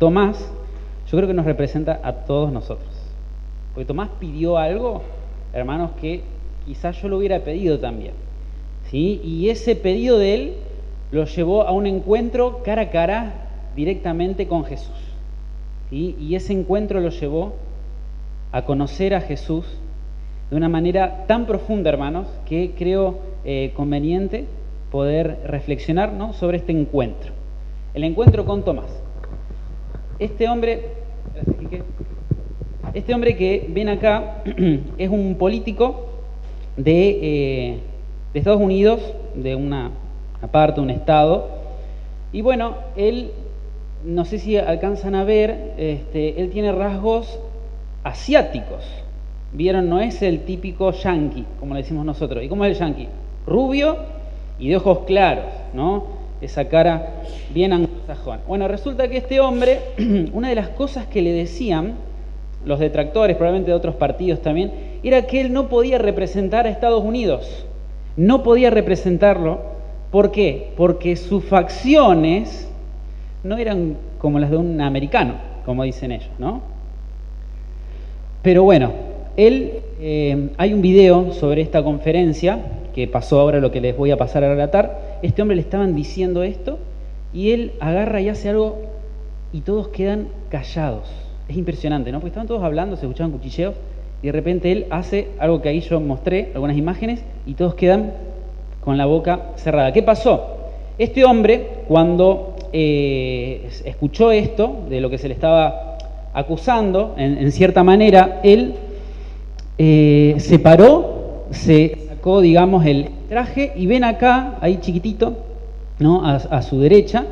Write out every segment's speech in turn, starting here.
Tomás, yo creo que nos representa a todos nosotros. Porque Tomás pidió algo, hermanos, que quizás yo lo hubiera pedido también, ¿sí? Y ese pedido de él lo llevó a un encuentro cara a cara directamente con Jesús, ¿sí? Y ese encuentro lo llevó a conocer a Jesús de una manera tan profunda, hermanos, que creo conveniente poder reflexionar, ¿no?, sobre este encuentro. El encuentro con Tomás. Este hombre que ven acá es un político de Estados Unidos, de una parte, un estado. Y bueno, él, no sé si alcanzan a ver, él tiene rasgos asiáticos. ¿Vieron? No es el típico yanqui, como le decimos nosotros. ¿Y cómo es el yanqui? Rubio y de ojos claros, ¿no? Esa cara bien anglosajona. Bueno, resulta que este hombre, una de las cosas que le decían los detractores, probablemente de otros partidos también, era que él no podía representar a Estados Unidos. No podía representarlo. ¿Por qué? Porque sus facciones no eran como las de un americano, como dicen ellos, ¿no? Pero bueno, hay un video sobre esta conferencia que pasó ahora, lo que les voy a pasar a relatar. Este hombre le estaban diciendo esto y él agarra y hace algo y todos quedan callados. Es impresionante, ¿no? Porque estaban todos hablando, se escuchaban cuchilleos y de repente él hace algo que ahí yo mostré, algunas imágenes, y todos quedan con la boca cerrada. ¿Qué pasó? Este hombre, cuando escuchó esto, de lo que se le estaba acusando, en cierta manera, él se paró, se sacó, digamos, el traje, y ven acá, ahí chiquitito, ¿no?, a su derecha,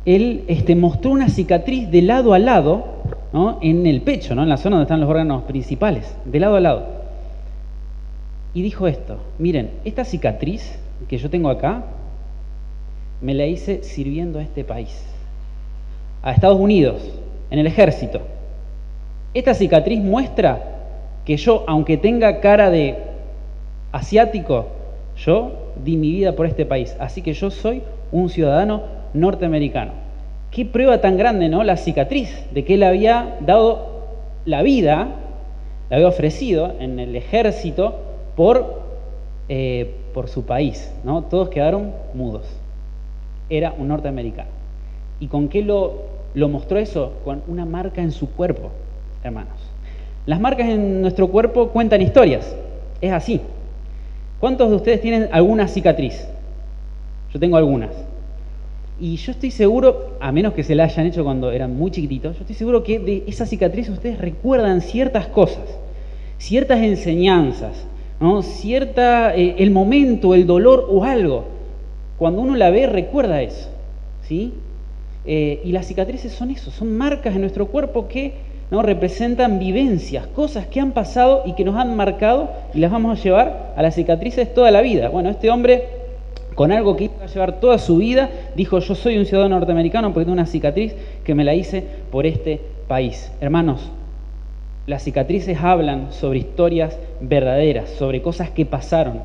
él mostró una cicatriz de lado a lado, ¿no?, en el pecho, ¿no?, en la zona donde están los órganos principales, de lado a lado. Y dijo esto: miren, esta cicatriz que yo tengo acá, me la hice sirviendo a este país, a Estados Unidos, en el ejército. Esta cicatriz muestra que yo, aunque tenga cara de asiático, yo di mi vida por este país, así que yo soy un ciudadano norteamericano. Qué prueba tan grande, ¿no?, la cicatriz de que él había dado la vida, la había ofrecido en el ejército por su país, ¿no? Todos quedaron mudos. Era un norteamericano. ¿Y con qué lo mostró eso? Con una marca en su cuerpo, hermanos. Las marcas en nuestro cuerpo cuentan historias. Es así. ¿Cuántos de ustedes tienen alguna cicatriz? Yo tengo algunas. Y yo estoy seguro, a menos que se la hayan hecho cuando eran muy chiquititos, yo estoy seguro que de esa cicatriz ustedes recuerdan ciertas cosas, ciertas enseñanzas, ¿no? El momento, el dolor o algo. Cuando uno la ve, recuerda eso, ¿sí? Y las cicatrices son eso, son marcas en nuestro cuerpo que, ¿no?, representan vivencias, cosas que han pasado y que nos han marcado, y las vamos a llevar a las cicatrices toda la vida. Bueno, este hombre, con algo que iba a llevar toda su vida, dijo: yo soy un ciudadano norteamericano porque tengo una cicatriz que me la hice por este país. Hermanos, las cicatrices hablan sobre historias verdaderas, sobre cosas que pasaron.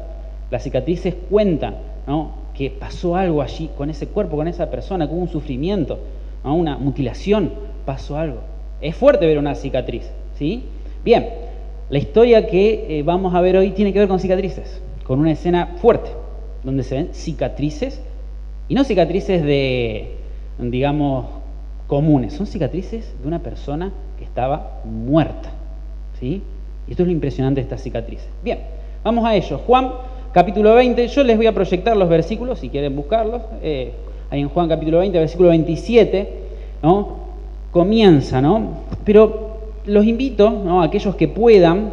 Las cicatrices cuentan, ¿no?, que pasó algo allí con ese cuerpo, con esa persona, que hubo un sufrimiento, ¿no?, una mutilación, pasó algo. Es fuerte ver una cicatriz, ¿sí? Bien, la historia que vamos a ver hoy tiene que ver con cicatrices, con una escena fuerte, donde se ven cicatrices, y no cicatrices digamos, comunes, son cicatrices de una persona que estaba muerta, ¿sí? Y esto es lo impresionante de estas cicatrices. Bien, vamos a ello. Juan, capítulo 20, yo les voy a proyectar los versículos, si quieren buscarlos, ahí en Juan capítulo 20, versículo 27, ¿no?, comienza, ¿no? Pero los invito, ¿no?, a aquellos que puedan,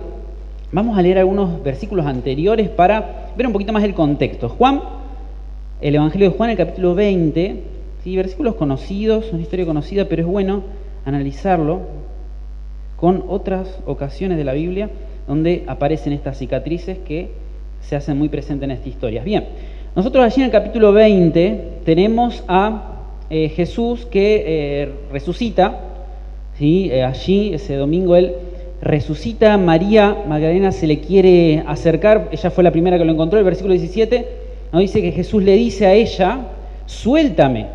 vamos a leer algunos versículos anteriores para ver un poquito más el contexto. Juan, el Evangelio de Juan, el capítulo 20, ¿sí?, versículos conocidos, una historia conocida, pero es bueno analizarlo con otras ocasiones de la Biblia donde aparecen estas cicatrices que se hacen muy presentes en esta historia. Bien, nosotros allí en el capítulo 20 tenemos a Jesús que resucita, ¿sí? Allí ese domingo él resucita. María Magdalena se le quiere acercar, ella fue la primera que lo encontró. El versículo 17 nos dice que Jesús le dice a ella: suéltame,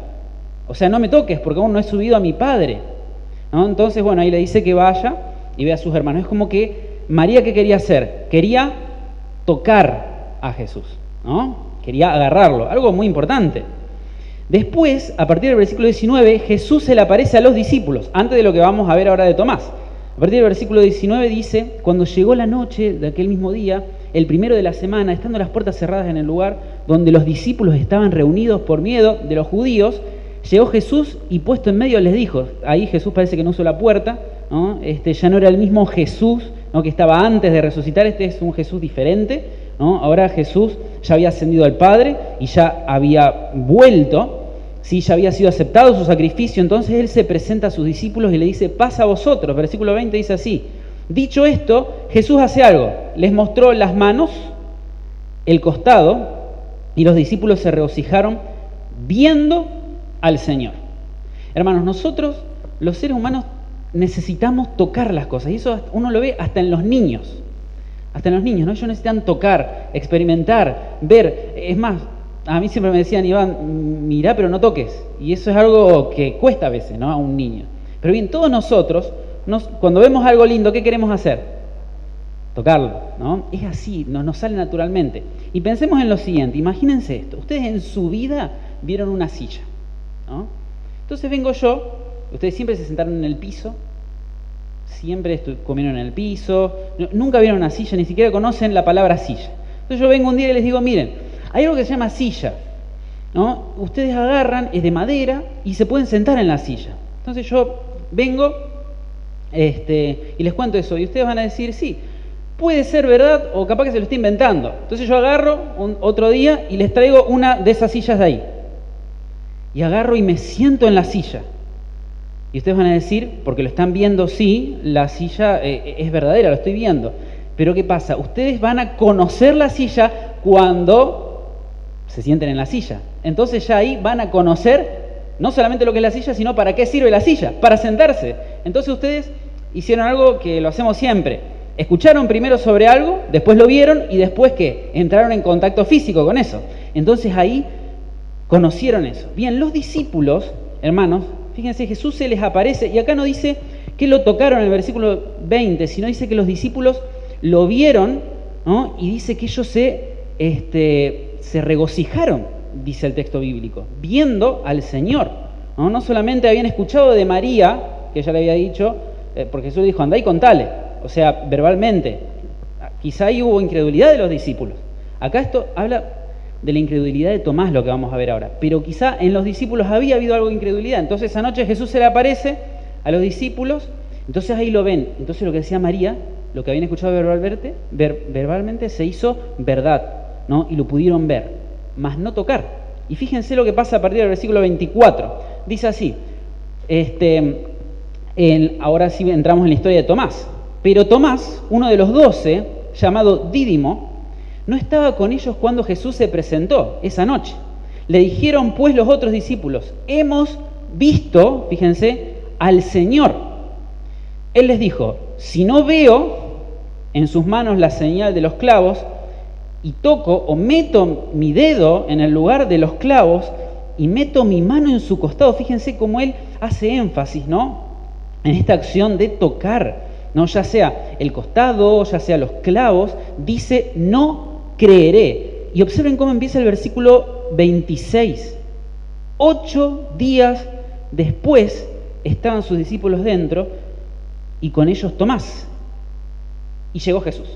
o sea, no me toques porque aún no he subido a mi Padre. ¿no? Entonces, bueno, ahí le dice que vaya y vea a sus hermanos. Es como que María, ¿qué quería hacer? Quería tocar a Jesús, ¿no? Quería agarrarlo, algo muy importante. Después, a partir del versículo 19, Jesús se le aparece a los discípulos, antes de lo que vamos a ver ahora de Tomás. A partir del versículo 19 dice: cuando llegó la noche de aquel mismo día, el primero de la semana, estando las puertas cerradas en el lugar donde los discípulos estaban reunidos por miedo de los judíos, llegó Jesús y puesto en medio les dijo. Ahí Jesús parece que no usó la puerta, ¿no? Ya no era el mismo Jesús, ¿no?, que estaba antes de resucitar. Este es un Jesús diferente, ¿no? Ahora Jesús ya había ascendido al Padre y ya había vuelto. Sí, ya había sido aceptado su sacrificio. Entonces Él se presenta a sus discípulos y le dice: pasa a vosotros. Versículo 20 dice así: dicho esto, Jesús hace algo. Les mostró las manos, el costado, y los discípulos se regocijaron viendo al Señor. Hermanos, nosotros, los seres humanos, necesitamos tocar las cosas. Y eso uno lo ve hasta en los niños. Hasta en los niños, ¿no? Ellos necesitan tocar, experimentar, ver. Es más, a mí siempre me decían: Iván, mirá pero no toques. Y eso es algo que cuesta a veces, ¿no?, a un niño. Pero bien, todos nosotros, cuando vemos algo lindo, ¿qué queremos hacer? Tocarlo, ¿no? Es así, nos sale naturalmente. Y pensemos en lo siguiente, imagínense esto. Ustedes en su vida vieron una silla, ¿no? Entonces vengo yo, ustedes siempre se sentaron en el piso, siempre comieron en el piso, nunca vieron una silla, ni siquiera conocen la palabra silla. Entonces yo vengo un día y les digo: miren, hay algo que se llama silla, ¿no? Ustedes agarran, es de madera y se pueden sentar en la silla. Entonces yo vengo y les cuento eso y ustedes van a decir: sí, puede ser verdad o capaz que se lo estoy inventando. Entonces yo agarro otro día y les traigo una de esas sillas de ahí. Y agarro y me siento en la silla. Y ustedes van a decir, porque lo están viendo: sí, la silla es verdadera, lo estoy viendo. Pero ¿qué pasa? Ustedes van a conocer la silla cuando se sienten en la silla. Entonces ya ahí van a conocer no solamente lo que es la silla, sino para qué sirve la silla, para sentarse. Entonces ustedes hicieron algo que lo hacemos siempre. Escucharon primero sobre algo, después lo vieron y después ¿qué? Entraron en contacto físico con eso. Entonces ahí conocieron eso. Bien, los discípulos, hermanos, fíjense, Jesús se les aparece y acá no dice que lo tocaron en el versículo 20, sino dice que los discípulos lo vieron, ¿no? Y dice que ellos se regocijaron, dice el texto bíblico, viendo al Señor, ¿no? No solamente habían escuchado de María, que ya le había dicho, porque Jesús dijo: andá y contale, o sea, verbalmente. Quizá ahí hubo incredulidad de los discípulos. Acá esto habla de la incredulidad de Tomás, lo que vamos a ver ahora, pero quizá en los discípulos había habido algo de incredulidad. Entonces esa noche Jesús se le aparece a los discípulos, entonces ahí lo ven. Entonces lo que decía María, lo que habían escuchado verbalmente se hizo verdad, ¿no? Y lo pudieron ver, mas no tocar. Y fíjense lo que pasa a partir del versículo 24. Dice así, ahora sí entramos en la historia de Tomás. Pero Tomás, uno de los 12, llamado Dídimo, no estaba con ellos cuando Jesús se presentó esa noche. Le dijeron pues los otros discípulos: hemos visto, fíjense, al Señor. Él les dijo: si no veo en sus manos la señal de los clavos, y toco o meto mi dedo en el lugar de los clavos y meto mi mano en su costado. Fíjense cómo él hace énfasis, ¿no?, en esta acción de tocar, ¿no?, ya sea el costado, ya sea los clavos. Dice: no creeré. Y observen cómo empieza el versículo 26. 8 días después estaban sus discípulos dentro y con ellos Tomás. Y llegó Jesús.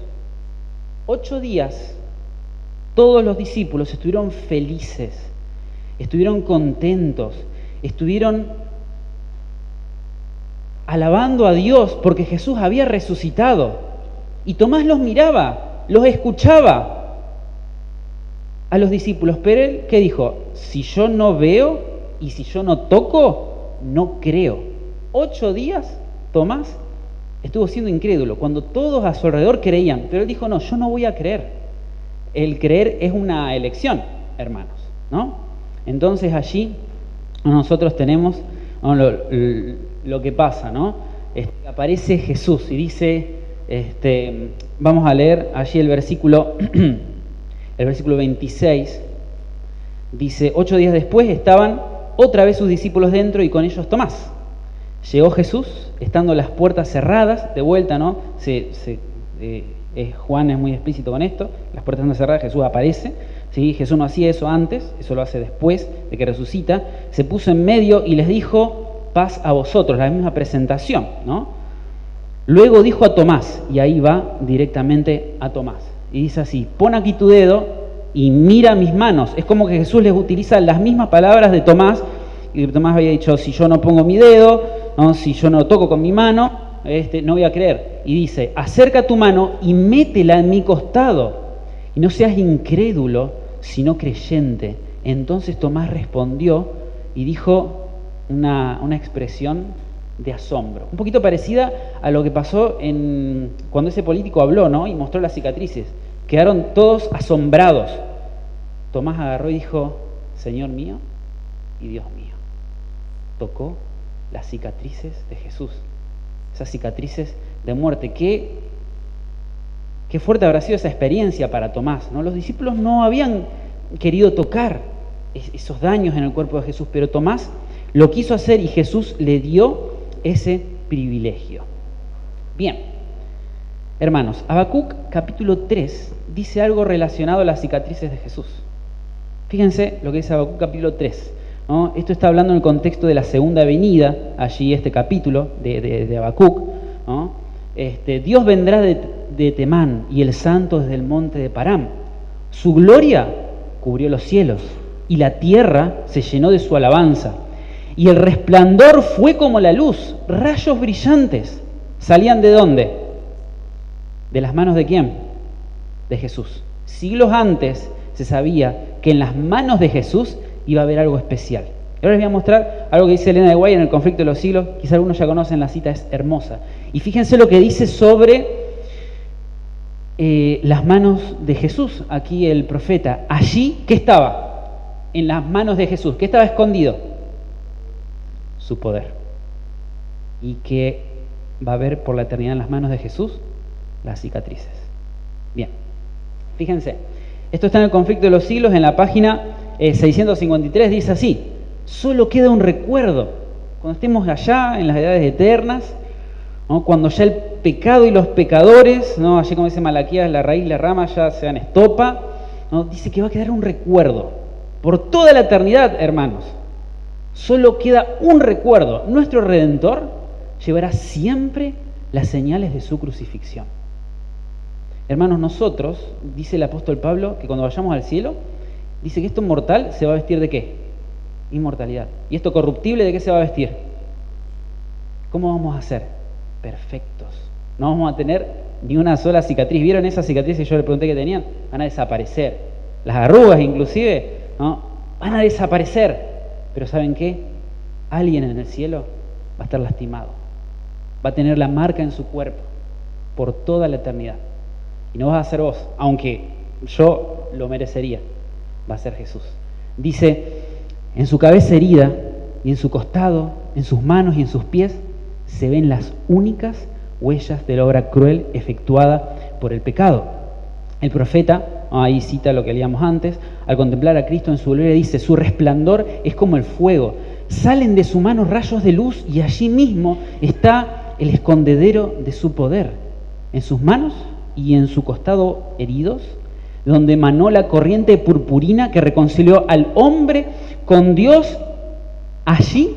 8 días. Todos los discípulos estuvieron felices, estuvieron contentos, estuvieron alabando a Dios porque Jesús había resucitado. Y Tomás los miraba, los escuchaba a los discípulos. Pero él, ¿qué dijo? Si yo no veo y si yo no toco, no creo. 8 días Tomás estuvo siendo incrédulo, cuando todos a su alrededor creían. Pero él dijo: no, yo no voy a creer. El creer es una elección, hermanos, ¿no? Entonces allí nosotros tenemos, ¿no?, lo que pasa, ¿no? Aparece Jesús y dice, vamos a leer allí el versículo 26, dice: 8 días después estaban otra vez sus discípulos dentro y con ellos Tomás. Llegó Jesús, estando las puertas cerradas, de vuelta, ¿no? Juan es muy explícito con esto, las puertas están cerradas, Jesús aparece, ¿sí? Jesús no hacía eso antes, eso lo hace después de que resucita, se puso en medio y les dijo, paz a vosotros, la misma presentación, ¿no? Luego dijo a Tomás, y ahí va directamente a Tomás, y dice así, pon aquí tu dedo y mira mis manos. Es como que Jesús les utiliza las mismas palabras de Tomás, y Tomás había dicho, si yo no pongo mi dedo, ¿no? Si yo no toco con mi mano, no voy a creer. Y dice, acerca tu mano y métela en mi costado, y no seas incrédulo, sino creyente. Entonces Tomás respondió y dijo una expresión de asombro, un poquito parecida a lo que pasó cuando ese político habló, ¿no? Y mostró las cicatrices. Quedaron todos asombrados. Tomás agarró y dijo, Señor mío y Dios mío. Tocó las cicatrices de Jesús, esas cicatrices de muerte. Qué fuerte habrá sido esa experiencia para Tomás, ¿no? Los discípulos no habían querido tocar esos daños en el cuerpo de Jesús, pero Tomás lo quiso hacer y Jesús le dio ese privilegio. Bien, hermanos, Habacuc capítulo 3 dice algo relacionado a las cicatrices de Jesús. Fíjense lo que dice Habacuc capítulo 3, ¿no? Esto está hablando en el contexto de la segunda venida, allí este capítulo de Habacuc, ¿no? Dios vendrá de Temán y el santo desde el monte de Param. Su gloria cubrió los cielos y la tierra se llenó de su alabanza. Y el resplandor fue como la luz, rayos brillantes. ¿Salían de dónde? ¿De las manos de quién? De Jesús. Siglos antes se sabía que en las manos de Jesús iba a haber algo especial. Ahora les voy a mostrar algo que dice Elena de White en el Conflicto de los Siglos. Quizá algunos ya conocen, la cita es hermosa. Y fíjense lo que dice sobre las manos de Jesús, aquí el profeta. Allí, ¿qué estaba? En las manos de Jesús. ¿Qué estaba escondido? Su poder. ¿Y qué va a haber por la eternidad en las manos de Jesús? Las cicatrices. Bien, fíjense, esto está en el Conflicto de los Siglos, en la página 653, dice así, solo queda un recuerdo, cuando estemos allá en las edades eternas, ¿no? Cuando ya el pecado y los pecadores, ¿no? Allí como dice Malaquías, la raíz y la rama ya sean estopa, ¿no? Dice que va a quedar un recuerdo, por toda la eternidad, hermanos. Solo queda un recuerdo. Nuestro Redentor llevará siempre las señales de su crucifixión. Hermanos, nosotros, dice el apóstol Pablo, que cuando vayamos al cielo, dice que esto mortal se va a vestir ¿de qué? Inmortalidad. ¿Y esto corruptible de qué se va a vestir? ¿Cómo vamos a ser? Perfectos. No vamos a tener ni una sola cicatriz. ¿Vieron esas cicatrices que yo le pregunté que tenían? Van a desaparecer. Las arrugas inclusive, ¿no? Van a desaparecer. Pero ¿saben qué? Alguien en el cielo va a estar lastimado. Va a tener la marca en su cuerpo por toda la eternidad. Y no vas a ser vos, aunque yo lo merecería. Va a ser Jesús. Dice, en su cabeza herida y en su costado, en sus manos y en sus pies, se ven las únicas huellas de la obra cruel efectuada por el pecado. El profeta, ahí cita lo que leíamos antes, al contemplar a Cristo en su gloria dice, su resplandor es como el fuego, salen de su mano rayos de luz y allí mismo está el escondedero de su poder. En sus manos y en su costado heridos, donde emanó la corriente purpurina que reconcilió al hombre con Dios, allí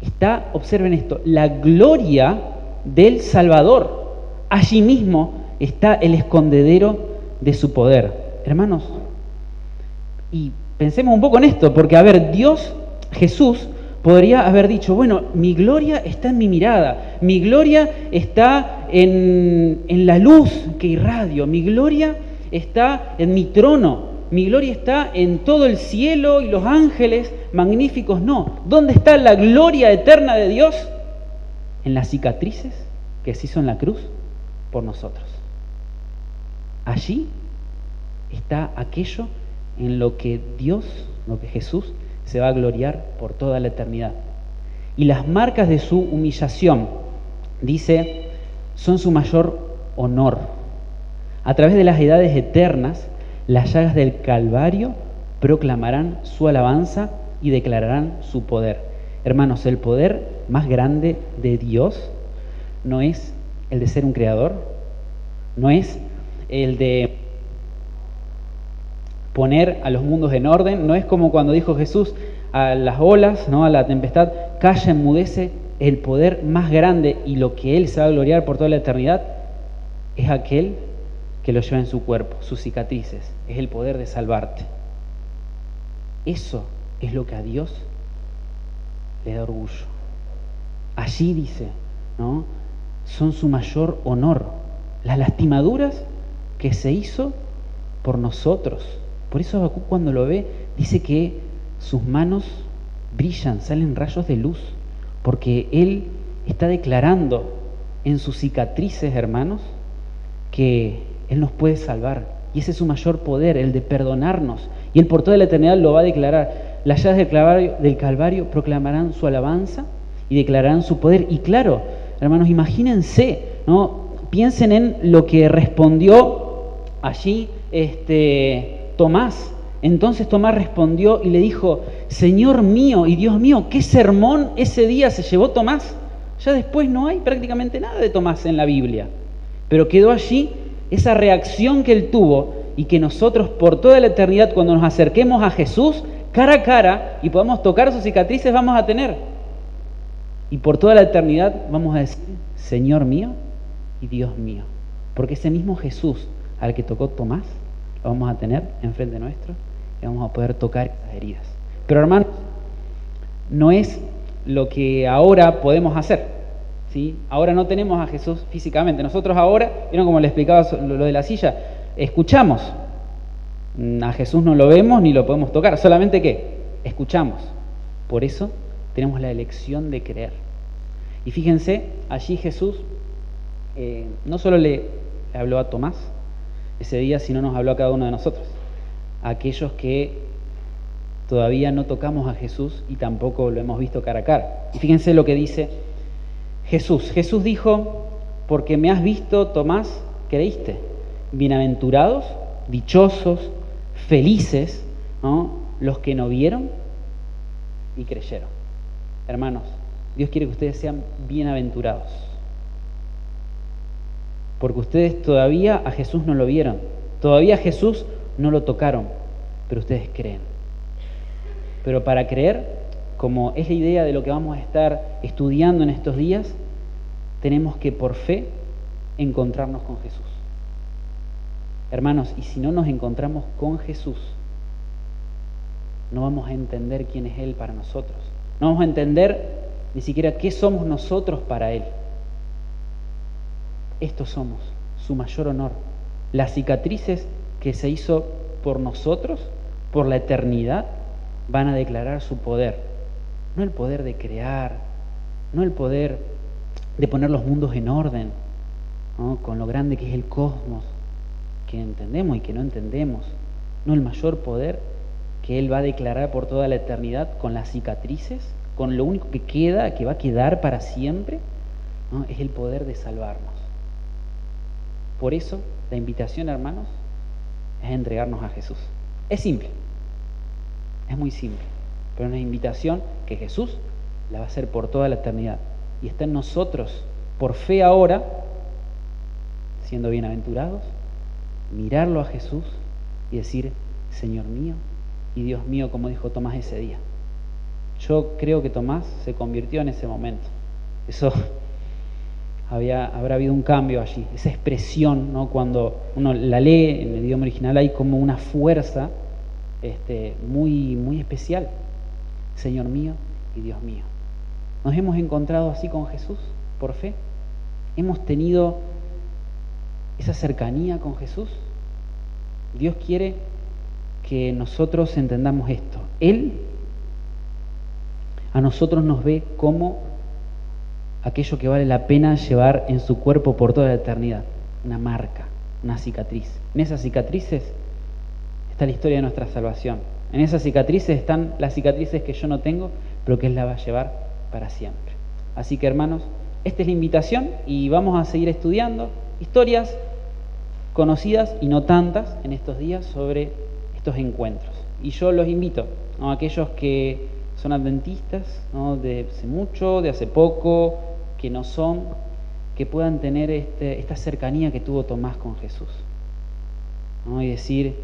está, observen esto, la gloria del Salvador. Allí mismo está el escondedero de su poder. Hermanos, y pensemos un poco en esto, porque a ver, Dios, Jesús, podría haber dicho, bueno, mi gloria está en mi mirada, mi gloria está en la luz que irradio, mi gloria está en mi trono, mi gloria está en todo el cielo y los ángeles magníficos. No, ¿dónde está la gloria eterna de Dios? En las cicatrices que se hizo en la cruz por nosotros. Allí está aquello en lo que Dios, lo que Jesús se va a gloriar por toda la eternidad. Y las marcas de su humillación, dice, son su mayor honor. A través de las edades eternas, las llagas del Calvario proclamarán su alabanza y declararán su poder. Hermanos, el poder más grande de Dios no es el de ser un creador, no es el de poner a los mundos en orden, no es como cuando dijo Jesús a las olas, ¿no?, a la tempestad, calla, enmudece. El poder más grande y lo que Él se va a gloriar por toda la eternidad es aquel que lo lleva en su cuerpo, sus cicatrices, es el poder de salvarte. Eso es lo que a Dios le da orgullo. Allí dice, ¿no?, son su mayor honor, las lastimaduras que se hizo por nosotros. Por eso Habacuc, cuando lo ve, dice que sus manos brillan, salen rayos de luz, porque él está declarando en sus cicatrices, hermanos, que Él nos puede salvar. Y ese es su mayor poder, el de perdonarnos. Y Él por toda la eternidad lo va a declarar. Las llaves del Calvario proclamarán su alabanza y declararán su poder. Y claro, hermanos, imagínense, ¿no? Piensen en lo que respondió allí Tomás. Entonces Tomás respondió y le dijo: Señor mío y Dios mío. ¿Qué sermón ese día se llevó Tomás? Ya después no hay prácticamente nada de Tomás en la Biblia, pero quedó allí esa reacción que él tuvo, y que nosotros por toda la eternidad, cuando nos acerquemos a Jesús cara a cara y podamos tocar sus cicatrices, vamos a tener. Y por toda la eternidad vamos a decir: Señor mío y Dios mío, porque ese mismo Jesús al que tocó Tomás lo vamos a tener enfrente nuestro y vamos a poder tocar esas heridas. Pero hermanos, no es lo que ahora podemos hacer, ¿sí? Ahora no tenemos a Jesús físicamente. Nosotros ahora, ¿vieron como le explicaba lo de la silla? Escuchamos. A Jesús no lo vemos ni lo podemos tocar, solamente que escuchamos. Por eso tenemos la elección de creer. Y fíjense, allí Jesús no solo le habló a Tomás ese día, sino nos habló a cada uno de nosotros, a aquellos que todavía no tocamos a Jesús y tampoco lo hemos visto cara a cara. Y fíjense lo que dice Jesús. Jesús dijo: porque me has visto, Tomás, creíste. Bienaventurados, dichosos, felices, ¿no?, los que no vieron y creyeron. Hermanos, Dios quiere que ustedes sean bienaventurados, porque ustedes todavía a Jesús no lo vieron, todavía a Jesús no lo tocaron, pero ustedes creen. Pero para creer, como es la idea de lo que vamos a estar estudiando en estos días, tenemos que por fe encontrarnos con Jesús. Hermanos, y si no nos encontramos con Jesús, no vamos a entender quién es Él para nosotros. No vamos a entender ni siquiera qué somos nosotros para Él. Estos somos su mayor honor. Las cicatrices que se hizo por nosotros, por la eternidad, van a declarar su poder. No el poder de crear, no el poder de poner los mundos en orden, ¿no?, con lo grande que es el cosmos, que entendemos y que no entendemos. No, el mayor poder que Él va a declarar por toda la eternidad, con las cicatrices, con lo único que queda, que va a quedar para siempre, ¿no?, es el poder de salvarnos. Por eso, la invitación, hermanos, es entregarnos a Jesús. Es simple, es muy simple, pero es una invitación que Jesús la va a hacer por toda la eternidad. Y está en nosotros, por fe ahora, siendo bienaventurados, mirarlo a Jesús y decir: Señor mío y Dios mío, como dijo Tomás ese día. Yo creo que Tomás se convirtió en ese momento. Eso habrá habido un cambio allí, esa expresión, ¿no?, cuando uno la lee en el idioma original, hay como una fuerza muy, muy especial. Señor mío y Dios mío. ¿Nos hemos encontrado así con Jesús por fe? ¿Hemos tenido esa cercanía con Jesús? Dios quiere que nosotros entendamos esto. Él a nosotros nos ve como aquello que vale la pena llevar en su cuerpo por toda la eternidad. Una marca, una cicatriz. En esas cicatrices está la historia de nuestra salvación. En esas cicatrices están las cicatrices que yo no tengo, pero que Él la va a llevar para siempre. Así que, hermanos, esta es la invitación, y vamos a seguir estudiando historias conocidas y no tantas en estos días sobre estos encuentros. Y yo los invito, ¿no?, a aquellos que son adventistas, ¿no?, de hace mucho, de hace poco, que no son, que puedan tener esta cercanía que tuvo Tomás con Jesús, ¿no? Y decir,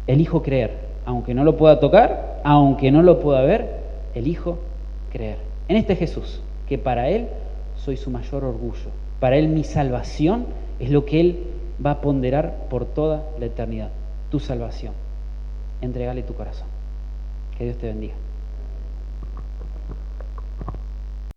elijo creer, aunque no lo pueda tocar, aunque no lo pueda ver, elijo creer en este Jesús, que para Él soy su mayor orgullo. Para Él mi salvación es lo que Él va a ponderar por toda la eternidad. Tu salvación. Entregale tu corazón. Que Dios te bendiga.